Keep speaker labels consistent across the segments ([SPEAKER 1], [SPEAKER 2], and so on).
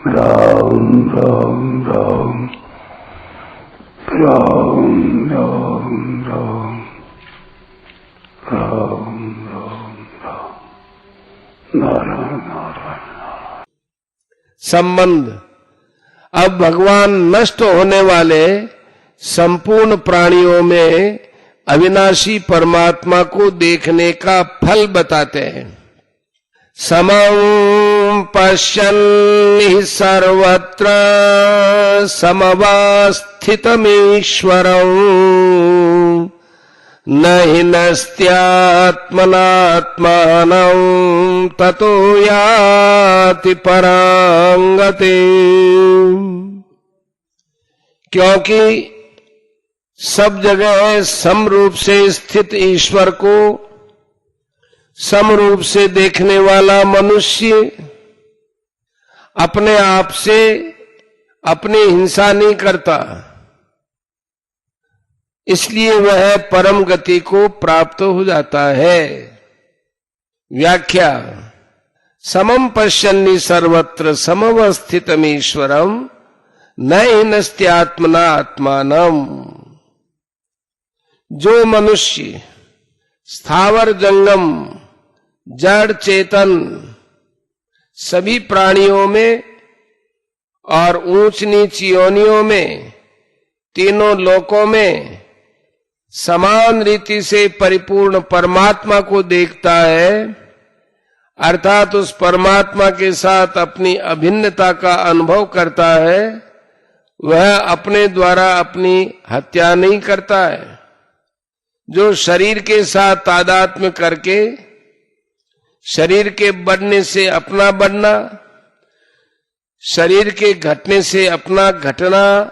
[SPEAKER 1] राम राम राम राम राम राम राम राम राम नारायण नारायण।
[SPEAKER 2] संबंध। अब भगवान नष्ट होने वाले संपूर्ण प्राणियों में अविनाशी परमात्मा को देखने का फल बताते हैं। समं पश्यन् सर्वत्र समवस्थितमीश्वरं न हि नस्त्यात्मनात्मानं ततो याति परां गतिम्। क्योंकि सब जगह समरूप से स्थित ईश्वर को समरूप से देखने वाला मनुष्य अपने आप से अपनी हिंसा नहीं करता, इसलिए वह परम गति को प्राप्त हो जाता है। व्याख्या। समं पश्यन्नि सर्वत्र समवस्थितमीश्वरं न हि नस्त्यात्मना आत्मानम्। जो मनुष्य स्थावर जंगम जड़ चेतन सभी प्राणियों में और ऊंच नीच योनियों में तीनों लोकों में समान रीति से परिपूर्ण परमात्मा को देखता है, अर्थात उस परमात्मा के साथ अपनी अभिन्नता का अनुभव करता है, वह अपने द्वारा अपनी हत्या नहीं करता है। जो शरीर के साथ तादात्म्य करके शरीर के बढ़ने से अपना बढ़ना, शरीर के घटने से अपना घटना,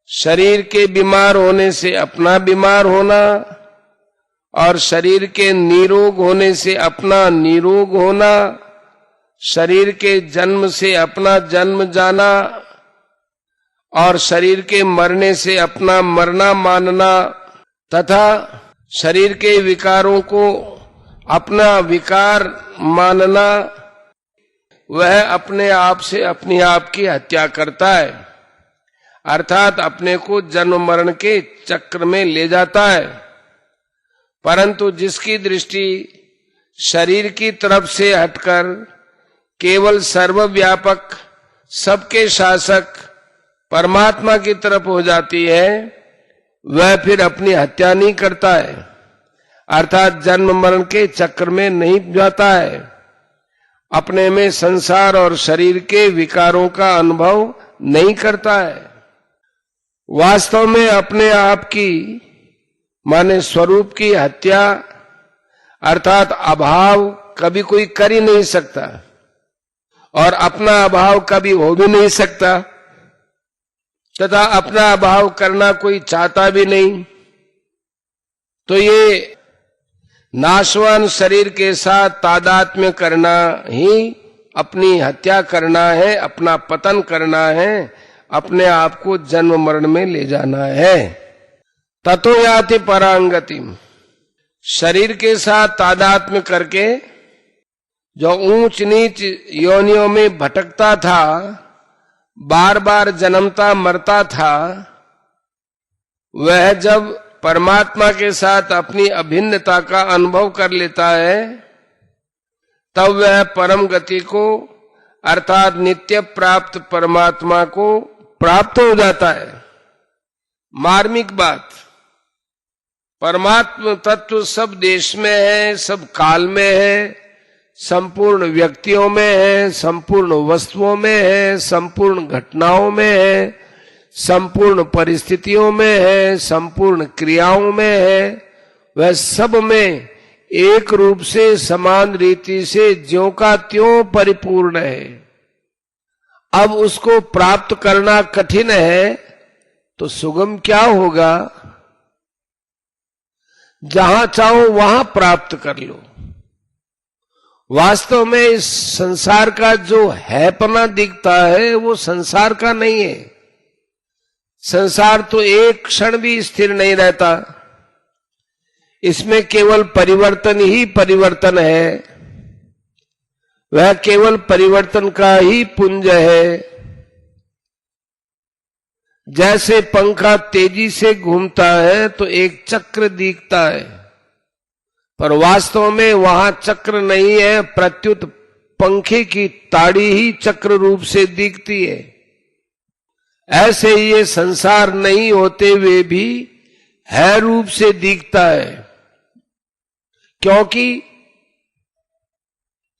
[SPEAKER 2] शरीर के बीमार होने से अपना बीमार होना और शरीर के निरोग होने से अपना निरोग होना, शरीर के जन्म से अपना जन्म जाना और शरीर के मरने से अपना मरना मानना तथा शरीर के विकारों को अपना विकार मानना, वह अपने आप से अपने आप की हत्या करता है, अर्थात अपने को जन्म मरण के चक्र में ले जाता है। परंतु जिसकी दृष्टि शरीर की तरफ से हटकर केवल सर्वव्यापक सबके शासक परमात्मा की तरफ हो जाती है, वह फिर अपनी हत्या नहीं करता है, अर्थात जन्म मरण के चक्र में नहीं जाता है, अपने में संसार और शरीर के विकारों का अनुभव नहीं करता है। वास्तव में अपने आप की माने स्वरूप की हत्या अर्थात अभाव कभी कोई कर ही नहीं सकता और अपना अभाव कभी हो भी नहीं सकता तथा अपना अभाव करना कोई चाहता भी नहीं। तो ये नाशवान शरीर के साथ तादात्म्य करना ही अपनी हत्या करना है, अपना पतन करना है, अपने आप को जन्म मरण में ले जाना है। ततो याति परांगतिम। शरीर के साथ तादात्म्य करके जो ऊंच नीच योनियों में भटकता था, बार बार जन्मता मरता था, वह जब परमात्मा के साथ अपनी अभिन्नता का अनुभव कर लेता है, तब वह परम गति को अर्थात नित्य प्राप्त परमात्मा को प्राप्त हो जाता है। मार्मिक बात, परमात्मा तत्व सब देश में है, सब काल में है, संपूर्ण व्यक्तियों में है, संपूर्ण वस्तुओं में है, संपूर्ण घटनाओं में है, संपूर्ण परिस्थितियों में है, संपूर्ण क्रियाओं में है। वह सब में एक रूप से समान रीति से ज्यों का त्यों परिपूर्ण है। अब उसको प्राप्त करना कठिन है तो सुगम क्या होगा? जहां चाहो वहां प्राप्त कर लो। वास्तव में इस संसार का जो हैपना दिखता है वो संसार का नहीं है। संसार तो एक क्षण भी स्थिर नहीं रहता, इसमें केवल परिवर्तन ही परिवर्तन है। वह केवल परिवर्तन का ही पुंज है। जैसे पंखा तेजी से घूमता है तो एक चक्र दिखता है, पर वास्तव में वहां चक्र नहीं है, प्रत्युत पंखे की ताड़ी ही चक्र रूप से दिखती है। ऐसे ही ये संसार नहीं होते हुए भी है रूप से दिखता है, क्योंकि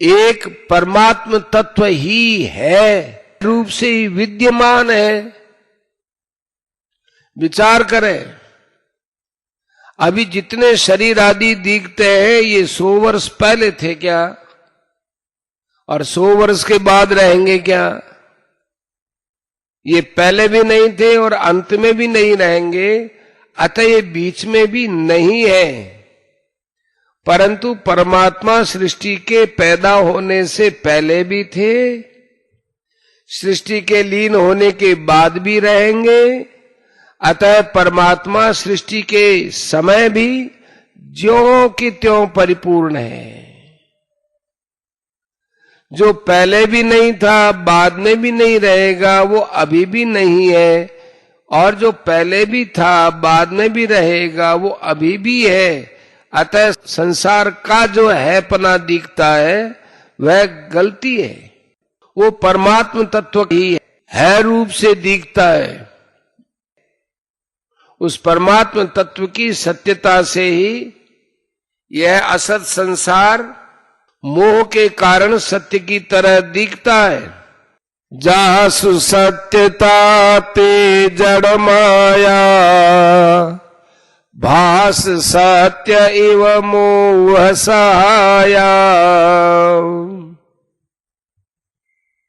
[SPEAKER 2] एक परमात्म तत्व ही है, रूप से ही विद्यमान है। विचार करें, अभी जितने शरीर आदि दिखते हैं ये 100 वर्ष पहले थे क्या, और 100 वर्ष के बाद रहेंगे क्या? ये पहले भी नहीं थे और अंत में भी नहीं रहेंगे, अतः ये बीच में भी नहीं है। परंतु परमात्मा सृष्टि के पैदा होने से पहले भी थे, सृष्टि के लीन होने के बाद भी रहेंगे। अतः परमात्मा सृष्टि के समय भी ज्यों की त्यों परिपूर्ण है। जो पहले भी नहीं था, बाद में भी नहीं रहेगा, वो अभी भी नहीं है, और जो पहले भी था, बाद में भी रहेगा, वो अभी भी है। अतः संसार का जो हैपना दिखता है वह गलती है, वो परमात्म तत्व ही है रूप से दिखता है। उस परमात्म तत्व की सत्यता से ही यह असत संसार मोह के कारण सत्य की तरह दिखता है। जासु सत्यता ते जड़ माया, भास सत्य इव मोह सहाया।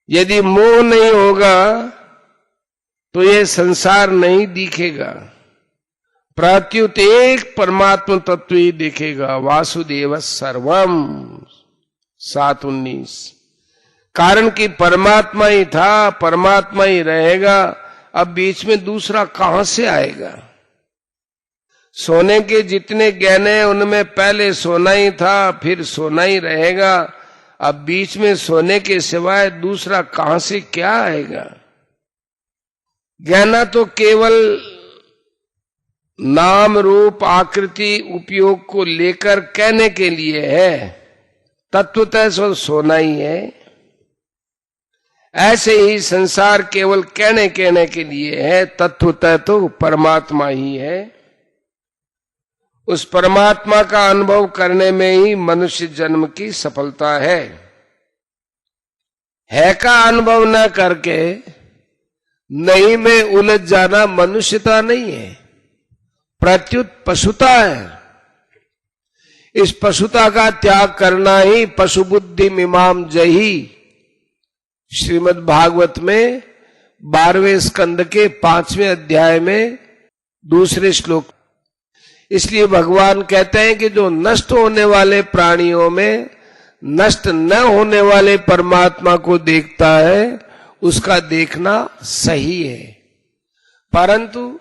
[SPEAKER 2] यदि मोह नहीं होगा तो यह संसार नहीं दिखेगा, प्रत्युत एक परमात्म तत्व ही दिखेगा। वासुदेव सर्वम 7:19। कारण कि परमात्मा ही था, परमात्मा ही रहेगा, अब बीच में दूसरा कहां से आएगा? सोने के जितने गहने उनमें पहले सोना ही था, फिर सोना ही रहेगा, अब बीच में सोने के सिवाय दूसरा कहां से क्या आएगा? गहना तो केवल नाम रूप आकृति उपयोग को लेकर कहने के लिए है, तत्वतः सोना ही है। ऐसे ही संसार केवल कहने के लिए है, तत्वतः तो परमात्मा ही है। उस परमात्मा का अनुभव करने में ही मनुष्य जन्म की सफलता है का अनुभव न करके नहीं में उलझ जाना मनुष्यता नहीं है, प्रत्युत पशुता है। इस पशुता का त्याग करना ही पशु बुद्धि मिमाम जही, श्रीमद् भागवत में 12वें स्कंद के 5वें अध्याय में 2 श्लोक। इसलिए भगवान कहते हैं कि जो नष्ट होने वाले प्राणियों में नष्ट न होने वाले परमात्मा को देखता है, उसका देखना सही है। परंतु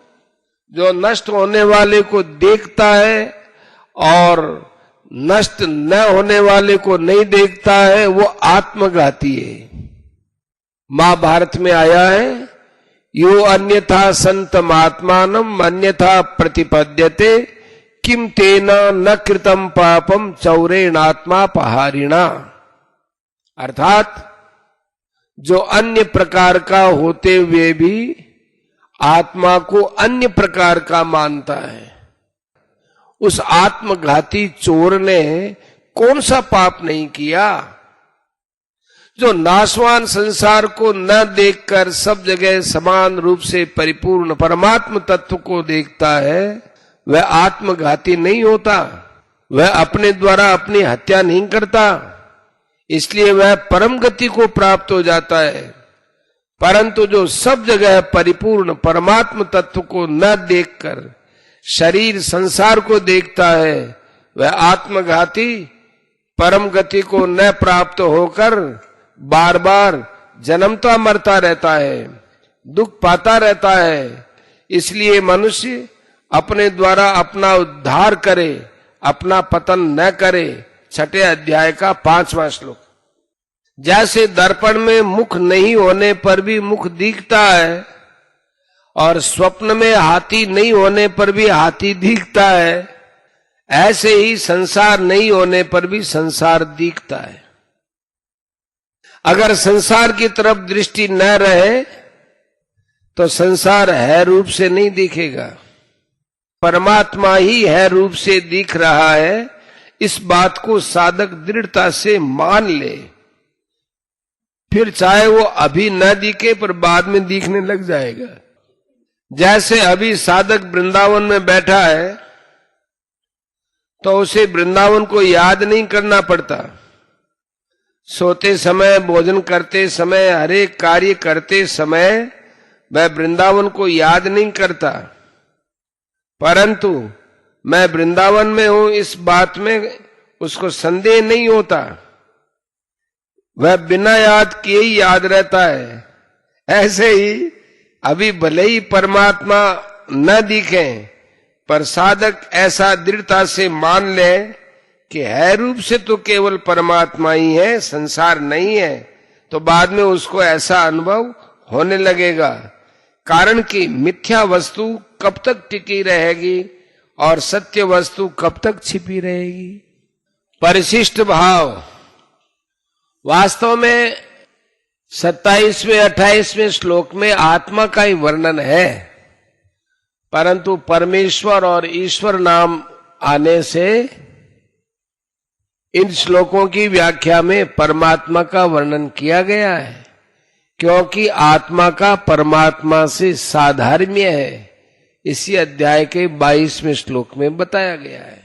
[SPEAKER 2] जो नष्ट होने वाले को देखता है और नष्ट न होने वाले को नहीं देखता है, वो आत्मघाती है। महाभारत में आया है, यो अन्यथा संतम आत्मानम अन्यथा प्रतिपद्यते किम तेना न कृतम पापम चौरेणात्मा पहारिणा। अर्थात जो अन्य प्रकार का होते हुए भी आत्मा को अन्य प्रकार का मानता है, उस आत्मघाती चोर ने कौन सा पाप नहीं किया? जो नाशवान संसार को न देखकर सब जगह समान रूप से परिपूर्ण परमात्म तत्व को देखता है, वह आत्मघाती नहीं होता, वह अपने द्वारा अपनी हत्या नहीं करता, इसलिए वह परम गति को प्राप्त हो जाता है। परंतु जो सब जगह परिपूर्ण परमात्म तत्व को न देखकर शरीर संसार को देखता है, वह आत्मघाती परम गति को न प्राप्त होकर बार बार जन्मता मरता रहता है, दुख पाता रहता है। इसलिए मनुष्य अपने द्वारा अपना उद्धार करे, अपना पतन न करे। 6 अध्याय का 5वां श्लोक। जैसे दर्पण में मुख नहीं होने पर भी मुख दिखता है और स्वप्न में हाथी नहीं होने पर भी हाथी दिखता है, ऐसे ही संसार नहीं होने पर भी संसार दिखता है। अगर संसार की तरफ दृष्टि न रहे तो संसार है रूप से नहीं दिखेगा। परमात्मा ही है रूप से दिख रहा है, इस बात को साधक दृढ़ता से मान ले। फिर चाहे वो अभी न दिखे पर बाद में दिखने लग जाएगा। जैसे अभी साधक वृंदावन में बैठा है तो उसे वृंदावन को याद नहीं करना पड़ता। सोते समय, भोजन करते समय, हर एक कार्य करते समय वह वृंदावन को याद नहीं करता, परंतु मैं वृंदावन में हूं इस बात में उसको संदेह नहीं होता। वह बिना याद किए ही याद रहता है। ऐसे ही अभी भले ही परमात्मा न दिखे पर साधक ऐसा दृढ़ता से मान ले कि है रूप से तो केवल परमात्मा ही है, संसार नहीं है, तो बाद में उसको ऐसा अनुभव होने लगेगा। कारण कि मिथ्या वस्तु कब तक टिकी रहेगी और सत्य वस्तु कब तक छिपी रहेगी। परिशिष्ट भाव वास्तव में 27वें 28वें श्लोक में आत्मा का ही वर्णन है, परंतु परमेश्वर और ईश्वर नाम आने से इन श्लोकों की व्याख्या में परमात्मा का वर्णन किया गया है, क्योंकि आत्मा का परमात्मा से साधर्म्य है। इसी अध्याय के 22वें श्लोक में बताया गया है।